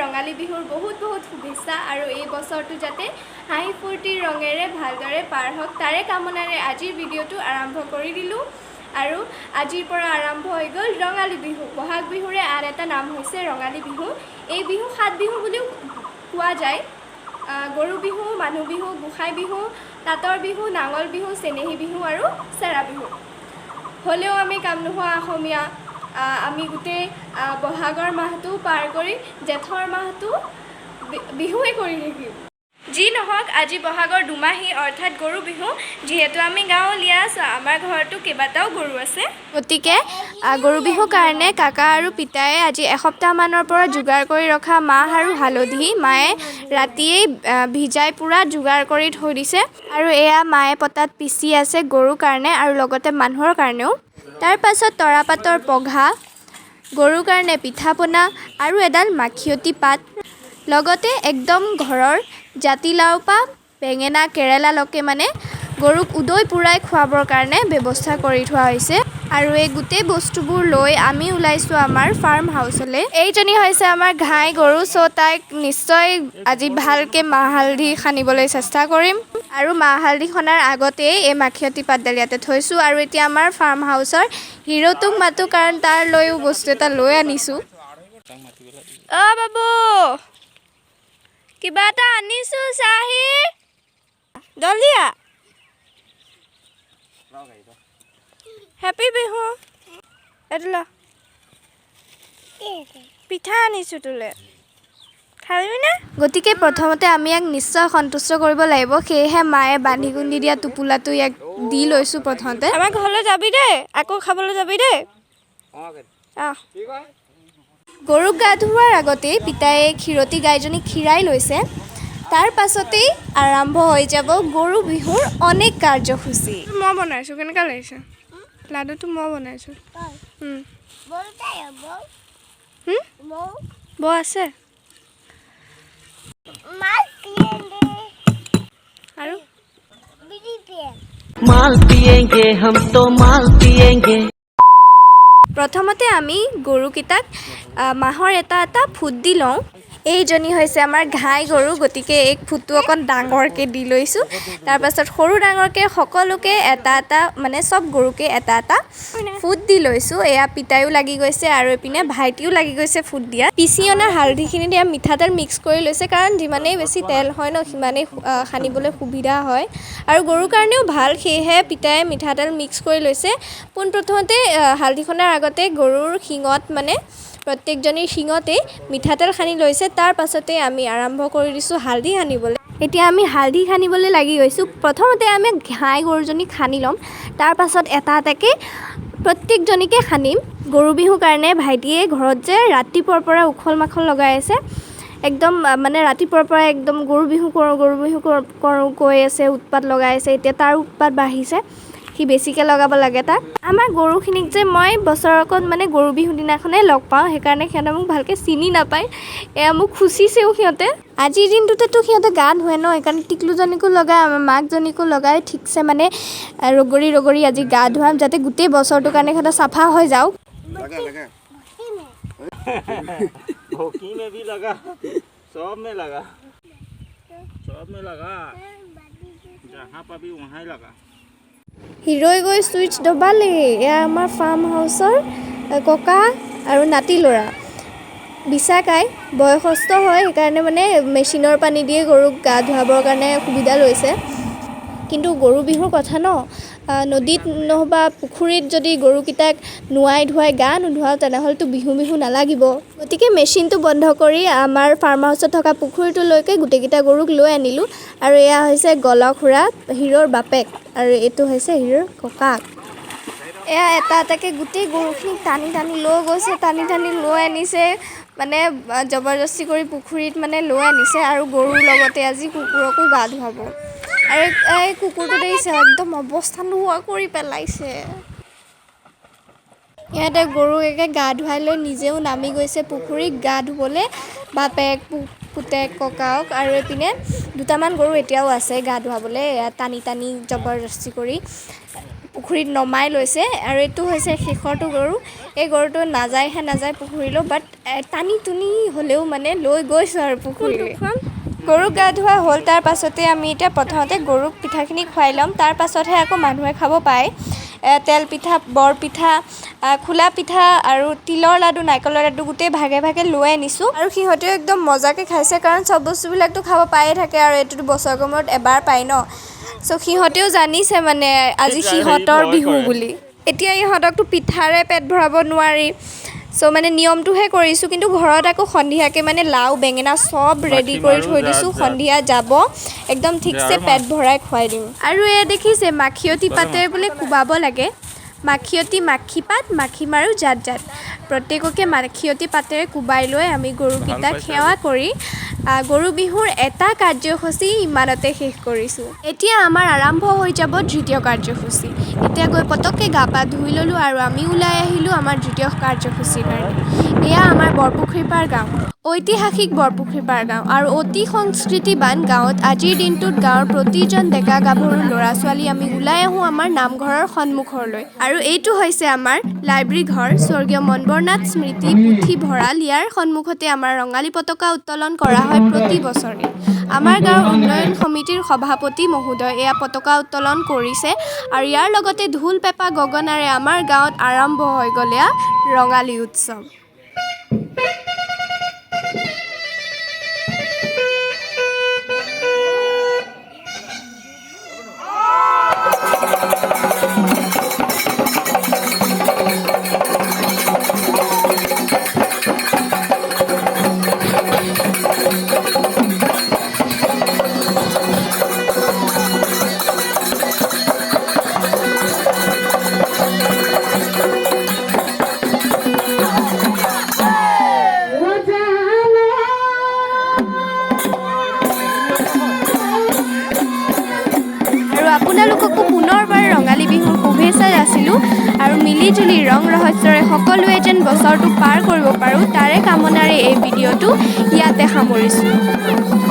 ৰঙালী বিহুৰ বহুত শুভেচ্ছা আৰু এই বছৰটো যাতে হাঁহি ফূৰ্তিৰ ৰঙেৰে ভালদৰে পাৰ হওক তাৰে কামনাৰে আজিৰ ভিডিঅ'টো আৰম্ভ কৰি দিলোঁ। আৰু আজিৰ পৰা আৰম্ভ হৈ গ'ল ৰঙালী বিহু। বহাগ বিহুৰে আন এটা নাম হৈছে ৰঙালী বিহু। এই বিহু 7 বিহু বুলিও কোৱা যায়। গৰু বিহু, মানুহ বিহু, গোসাই বিহু, তাঁতৰ বিহু, নাঙল বিহু, চেনেহী বিহু আৰু চেৰা বিহু। হ'লেও আমি কাম নোহোৱা অসমীয়া, আমি গোটেই বহাগৰ মাহটো পাৰ কৰি জেঠৰ মাহটো বিহুৱে কৰি থাকিম। যি নহওক, আজি বহাগৰ দুমাহী অৰ্থাৎ গৰু বিহু। যিহেতু আমি গাঁৱলীয়া, আমাৰ ঘৰতো কেইবাটাও গৰু আছে, গতিকে গৰু বিহুৰ কাৰণে কাকা আৰু পিতায়ে আজি এসপ্তাহমানৰ পৰা যোগাৰ কৰি ৰখা মাহ আৰু হালধি মায়ে ৰাতিয়েই ভিজাই পূৰা যোগাৰ কৰি থৈ দিছে। আৰু এয়া মায়ে পতাত পিচি আছে গৰুৰ কাৰণে আৰু লগতে মানুহৰ কাৰণেও। তাৰ পাছত তৰাপাতৰ পঘা, গৰুৰ কাৰণে পিঠা পনা আৰু এডাল মাখিয়তী পাত, লগতে একদম ঘৰৰ জাতিলাও পা বেঙেনা কেৰেলালৈকে মানে গৰুক উদৈ পূৰাই খুৱাবৰ কাৰণে ব্যৱস্থা কৰি থোৱা হৈছে। আৰু এই গোটেই বস্তুবোৰ লৈ আমি ওলাইছোঁ আমাৰ ফাৰ্ম হাউচলৈ। এইজনী হৈছে আমাৰ ঘাই গৰু, তাইক নিশ্চয় আজি ভালকৈ মাহ হালধি সানিবলৈ চেষ্টা কৰিম। আৰু মাহ হালধি সনাৰ আগতেই এই মাখিয়তী পাতডাল ইয়াতে থৈছোঁ। আৰু এতিয়া আমাৰ ফাৰ্ম হাউচৰ হিৰোটোক মাতো, কাৰণ তাৰ লৈও বস্তু এটা লৈ আনিছোঁ। বাবু, কিবা এটা আনিছোঁ, চাহি দলিয়া। হেপী বিহু। এইটো পিঠা আনিছোঁ তোলে, খাবিনে? গতিকে প্ৰথমতে আমি ইয়াক নিশ্চয় সন্তুষ্ট কৰিব লাগিব। সেয়েহে মায়ে বান্ধি গুন্ধি দিয়া টোপোলাটো ইয়াক দি লৈছোঁ প্ৰথমতে। আমাৰ ঘৰলৈ যাবি দেই, আকৌ খাবলৈ যাবি দেই। গৰুক গা ধুওৱাৰ আগতেই পিতায়ে ক্ষীৰতী গাইজনীক খীৰাই লৈছে। তাৰ পাছতেই আৰম্ভ হৈ যাব গৰু বিহুৰ অনেক কাৰ্যসূচী। মই বনাইছোঁ, কেনেকুৱা লাগিছে? লাডুটো মই বনাইছোঁ। বৌ আছে আৰু মাল পিয়েংগে হম তো মাল পিয়েংগে। প্ৰথমতে আমি গৰুকেইটাক মাহৰ এটা এটা ফুট দি লওঁ। এইজনী হৈছে আমাৰ ঘাই গৰু, গতিকে এই ফুটটো অকণ ডাঙৰকৈ দি লৈছোঁ। তাৰপাছত সৰু ডাঙৰকৈ সকলোকে এটা এটা, মানে চব গৰুকে এটা এটা ফুট দি লৈছোঁ। এয়া পিতায়ো লাগি গৈছে আৰু এইপিনে ভাইটিও লাগি গৈছে ফুট দিয়া। পিচি অনা হালধিখিনি দিয়া মিঠাতেল মিক্স কৰি লৈছে, কাৰণ যিমানেই বেছি তেল হয় ন, সিমানেই সানিবলৈ সুবিধা হয় আৰু গৰুৰ কাৰণেও ভাল। সেয়েহে পিতায়ে মিঠাতেল মিক্স কৰি লৈছে। পোনপ্ৰথমতে হালধি সনাৰ আগতে গৰুৰ শিঙত, মানে প্ৰত্যেকজনীৰ শিঙতেই মিঠাতেল সানি লৈছে। তাৰ পাছতে আমি আৰম্ভ কৰি দিছোঁ হালধি সানিবলৈ। এতিয়া আমি হালধি সানিবলৈ লাগি গৈছোঁ। প্ৰথমতে আমি ঘাই গৰুজনীক সানি ল'ম, তাৰ পাছত এটা এটাকৈ প্ৰত্যেকজনীকে সানিম। গৰু বিহুৰ কাৰণে ভাইটিয়ে ঘৰত যে ৰাতিপুৱাৰ পৰা উখল মাখল লগাই আছে, একদম মানে ৰাতিপুৱাৰ পৰা একদম গৰু বিহু কৰোঁ কৈ আছে, উৎপাত লগাই আছে। এতিয়া তাৰ উৎপাত বাঢ়িছে, সি বেছিকৈ লগাব লাগে তাক। আমাৰ গৰুখিনিক যে মই বছৰেকত মানে গৰু বিহুৰ দিনাখনেই লগ পাওঁ, সেইকাৰণে সিহঁতে মোক ভালকৈ চিনি নাপায়। এয়া মোক খুচিছেও সিহঁতে। আজিৰ দিনটোতেতো সিহঁতে গা ধুৱে ন, সেইকাৰণে টিকলুজনীকো লগাই, আমাৰ মাকজনীকো লগাই ঠিকছে মানে ৰগৰি আজি গা ধুৱাম, যাতে গোটেই বছৰটোৰ কাৰণে সিহঁতে চাফা হৈ যাওক। হিৰৈ গৈ ছুইচ দবালেই। এয়া আমাৰ ফাৰ্ম হাউচৰ ককা আৰু নাতি ল'ৰা। বিশাখাই বয়সস্থ হয়, সেইকাৰণে মানে মেচিনৰ পানী দিয়ে গৰুক গা ধুৱাবৰ কাৰণে সুবিধা লৈছে। কিন্তু গৰু বিহুৰ কথা ন, নদীত নহবা পুখুৰীত যদি গৰুকেইটাক নোৱাই ধুৱাই গা নোধোৱাওঁ, তেনেহ'লেতো বিহু নালাগিব। গতিকে মেচিনটো বন্ধ কৰি আমাৰ ফাৰ্ম হাউচত থকা পুখুৰীটোলৈকে গোটেইকেইটা গৰুক লৈ আনিলোঁ। আৰু এয়া হৈছে গলক খুৰা, হিৰৰ বাপেক, আৰু এইটো হৈছে হিৰৰ ককাক। এয়া এটা এটাকৈ গোটেই গৰুখিনিক টানি লৈ গৈছে, টানি লৈ আনিছে, মানে জবৰদস্তি কৰি পুখুৰীত মানে লৈ আনিছে। আৰু গৰুৰ লগতে আজি কুকুৰকো গা ধুৱাব। আৰু এই কুকুৰটো দেখিছে, একদম অৱস্থা নোহোৱা কৰি পেলাইছে। ইয়াতে গৰুক একে গা ধুৱাই লৈ নিজেও নামি গৈছে পুখুৰীত গা ধুবলৈ, বাপেক পুতেক ককাওক। আৰু এইপিনে দুটামান গৰু এতিয়াও আছে গা ধুৱাবলৈ, টানি জবৰদস্তি কৰি পুখুৰীত নমাই লৈছে আৰু এইটো হৈছে শেষৰটো গৰু এই গৰুটো নাযায় পুখুৰীলৈ বাট টানি টুনি হ'লেও মানে লৈ গৈছোঁ আৰু পুখুৰীলৈ গৰুক গা ধোৱা হ'ল তাৰ পাছতে আমি এতিয়া প্ৰথমতে গৰুক পিঠাখিনি খুৱাই ল'ম তাৰ পাছতহে আকৌ মানুহে খাব পায় তেল পিঠা বৰপিঠা খোলা পিঠা আৰু তিলৰ লাডু নাৰিকলৰ লাডু গোটেই ভাগে ভাগে লৈ আনিছোঁ আৰু সিহঁতেও একদম মজাকৈ খাইছে কাৰণ চব বস্তুবিলাকতো খাব পায়ে থাকে আৰু এইটোতো বছৰেকৰ মূৰত এবাৰ পায় ন চ' সিহঁতেও জানিছে মানে আজি সিহঁতৰ বিহু বুলি এতিয়া ইহঁতকতো পিঠাৰে পেট ভৰাব নোৱাৰি চ' মানে নিয়মটোহে কৰিছোঁ কিন্তু ঘৰত আকৌ সন্ধিয়াকৈ মানে লাও বেঙেনা চব ৰেডি কৰি থৈ দিছোঁ সন্ধিয়া যাব একদম ঠিকছে পেট ভৰাই খুৱাই দিম আৰু এয়া দেখিছে মাখিয়তী পাতেৰে বোলে কোবাব লাগে মাখিয়তী মাখি পাত মাখি মাৰো জাত জাত প্ৰত্যেককে মাখিয়তী পাতেৰে কোবাই লৈ আমি গৰুকেইটাক সেৱা কৰি গৰু বিহুৰ এটা কাৰ্যসূচী ইমানতে শেষ কৰিছোঁ এতিয়া আমাৰ আৰম্ভ হৈ যাব দ্বিতীয় কাৰ্যসূচী এতিয়া গৈ পটককৈ গা পা ধুই ল'লোঁ আৰু আমি ওলাই আহিলোঁ আমাৰ দ্বিতীয় কাৰ্যসূচীৰ কাৰণে এয়া আমাৰ বৰপুখুৰীপাৰ গাঁও ঐতিহাসিক বৰপুখুৰীপাৰ গাঁও আৰু অতি সংস্কৃতিবান গাঁৱত আজিৰ দিনটোত গাঁৱৰ প্ৰতিজন ডেকা গাভৰু ল'ৰা ছোৱালী আমি ওলাই আহোঁ আমাৰ নামঘৰৰ সন্মুখলৈ আৰু এইটো হৈছে আমাৰ লাইব্ৰেৰী ঘৰ স্বৰ্গীয় মনবৰনাথ স্মৃতি পুথিভঁৰাল ইয়াৰ সন্মুখতে আমাৰ ৰঙালী পতাকা উত্তোলন কৰা হয় প্ৰতি বছৰে আমাৰ গাঁৱৰ উন্নয়ন সমিতিৰ সভাপতি মহোদয় এয়া পতাকা উত্তোলন কৰিছে আৰু ইয়াৰ লগতে ঢোল পেঁপা গগনাৰে আমাৰ গাঁৱত আৰম্ভ হৈ গ'ল এয়া ৰঙালী উৎসৱ আপোনালোককো পুনৰবাৰ ৰঙালী বিহুৰ শুভেচ্ছা যাচিলোঁ আৰু মিলিজুলি ৰং ৰহস্যৰে সকলোৱে যেন বছৰটো পাৰ কৰিব পাৰোঁ তাৰে কামনাৰে এই ভিডিঅ'টো ইয়াতে সামৰিছোঁ